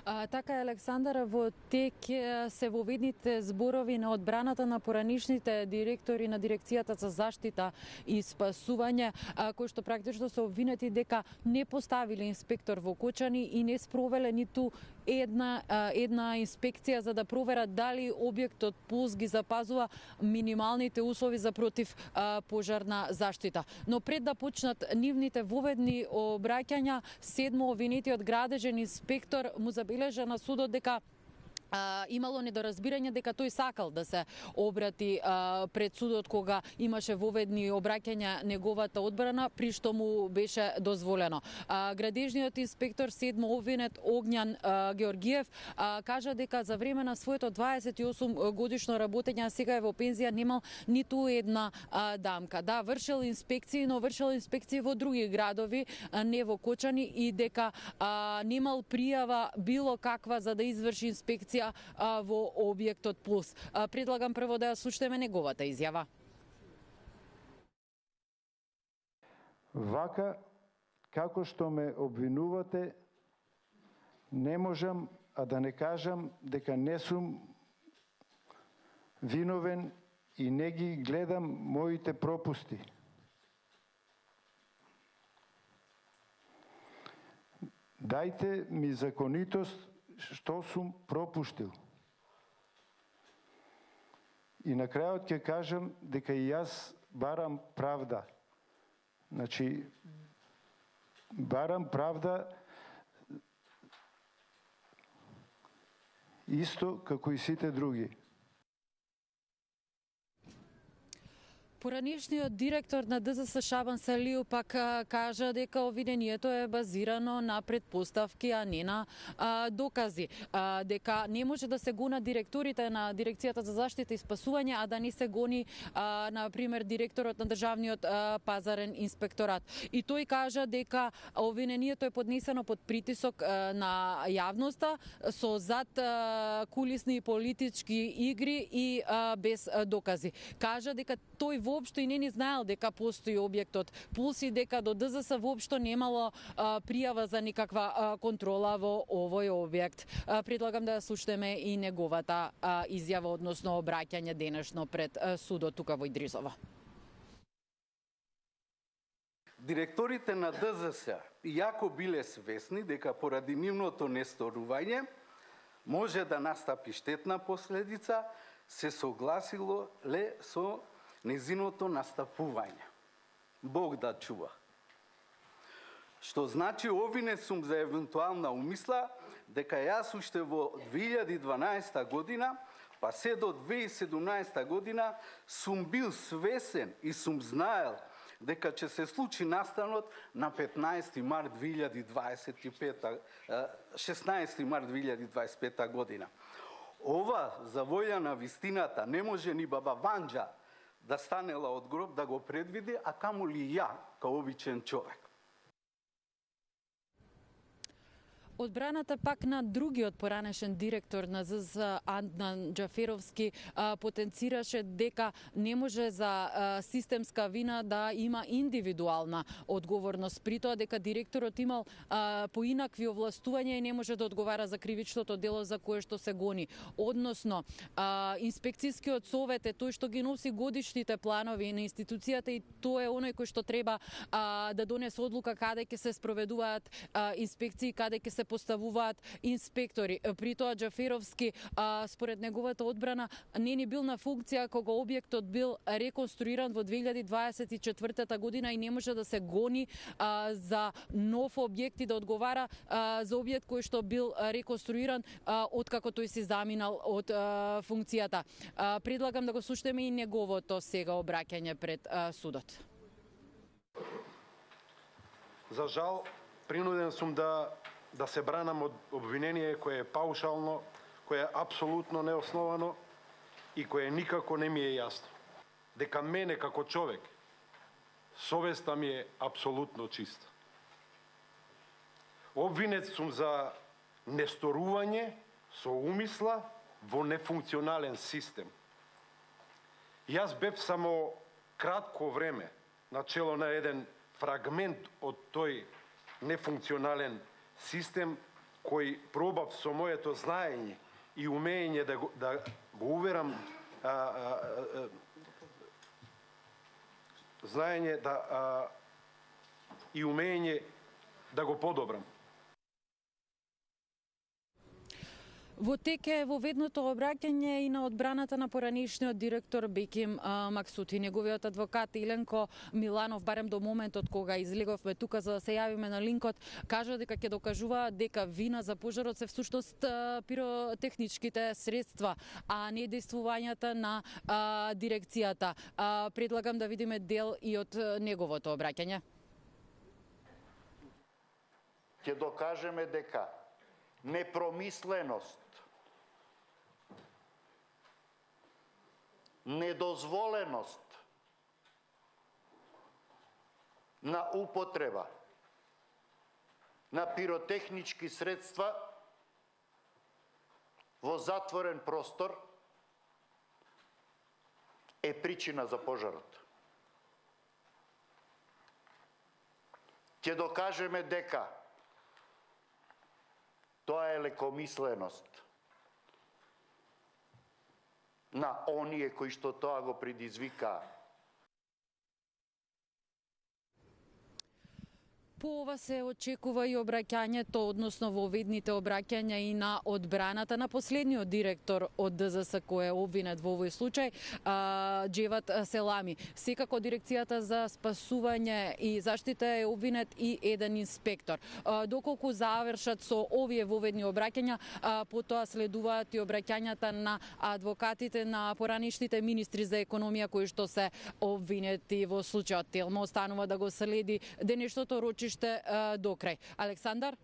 Така е, Александар, во тек се воведните зборови на одбраната на поранишните директори на Дирекцијата за заштита и спасување, кои што практично се обвинети дека не поставиле инспектор во Кочани и не спровеле ниту една инспекција за да проверат дали објектот ПУЛС ги запазува минималните услови за против пожарна заштита. Но пред да почнат нивните воведни обраќања, 7 обвинетиот градежен инспектор му забележа на судот дека имало недоразбирање дека тој сакал да се обрати пред судот кога имаше воведни обраќања неговата одбрана, при што му беше дозволено. Градежниот инспектор 7 обвинет Огњан Георгиев кажа дека за време на своето 28 годишно работење, сега е во пензија, немал ниту една дамка. Да, вршел инспекции, но вршел инспекции во други градови, не во Кочани, и дека немал пријава било каква за да изврши инспекција во објектот ПУЛС. Предлагам прво да ја слушнеме неговата изјава. Вака, како што ме обвинувате, не можам да не кажам дека не сум виновен и не ги гледам моите пропусти. Дајте ми законитост што сум пропуштил. И на крајот ќе кажам дека и јас барам правда. Значи, барам правда исто како и сите други. Поранишниот директор на ДЗС Шабан Салију пак кажа дека обвинението е базирано на предпоставки, а не на докази. Дека не може да се гонат директорите на Дирекцијата за заштита и спасување, а да не се гони, на пример, директорот на Државниот пазарен инспекторат. И тој кажа дека обвинението е поднесено под притисок на јавноста, со зад кулисни политички игри и без докази. Кажа дека тој воопшто и не знаел дека постои објектот ПУЛС и дека до ДЗС воопшто немало пријава за никаква контрола во овој објект. Предлагам да слушнеме и неговата изјава, односно обраќање денешно пред судот тука во Идризово. Директорите на ДЗС, иако биле свесни дека поради нивното несторување може да настапи штетна последица, се согласило со незиното настапување. Бог да чува. Што значи обвинет сум за евентуална умисла дека јас уште во 2012 година, па се до 2017 година сум бил свесен и сум знаел дека ќе се случи настанот на 16 март 2025 година. Ова за волја на вистината не може ни баба Ванџа да станела од гроб да го предвиди, а камоли ја, као обичен човек. Одбраната пак на другиот поранешен директор на ЗЗ Аднан Џаферовски потенцираше дека не може за системска вина да има индивидуална одговорност, при тоа дека директорот имал поинакви овластувања и не може да одговара за кривичното дело за кое што се гони. Односно, инспекцијскиот совет е тој што ги носи годишните планови на институцијата и тоа е оној кој што треба да донесе одлука каде ќе се спроведуваат инспекции, каде ќе се поставуваат инспектори. При тоа Џаферовски, според неговата одбрана, не ни бил на функција кога објектот бил реконструиран во 2024 година и не може да се гони за нов објект и да одговара за објект кој што бил реконструиран откако тој си заминал од функцијата. Предлагам да го слушнеме и неговото сега обраќање пред судот. За жал, принуден сум да се бранам од обвинение кое е паушално, кое е апсолутно неосновано и кое никако не ми е јасно. Дека мене како човек совеста ми е апсолутно чиста. Обвинет сум за несторување со умисла во нефункционален систем. Јас бев само кратко време на чело на еден фрагмент од тој нефункционален систем кој пробав со моето знаење и умење да го уверам знаење и умење да го подобрам. Во тек е воведното обраќање и на одбраната на поранишниот директор Беким Максути. Неговиот адвокат Еленко Миланов, барем до моментот кога излеговме тука за да се јавиме на линкот, кажа дека ќе докажува дека вина за пожарот се всушност пиротехничките средства, а не действувањата на дирекцијата. Предлагам да видиме дел и од неговото обраќање. Ќе докажеме дека непромисленост, недозволеност на употреба на пиротехнички средства во затворен простор е причина за пожарот. Ќе докажеме дека тоа е лекомисленост на оние кои што тоа го предизвикаа. По ова се очекува и обраќањето, односно воведните обраќања и на одбраната на последниот директор од ДЗС кој е обвинет во овој случај, Џеват Селами. Секако дирекцијата за спасување и заштита е обвинет и еден инспектор. Доколку завршат со овие воведни обраќања, потоа следуваат и обраќањата на адвокатите на поранишните министри за економија кои што се обвинети во случајот. Телмо останува да го следи денешното рочиште до крај. Александар?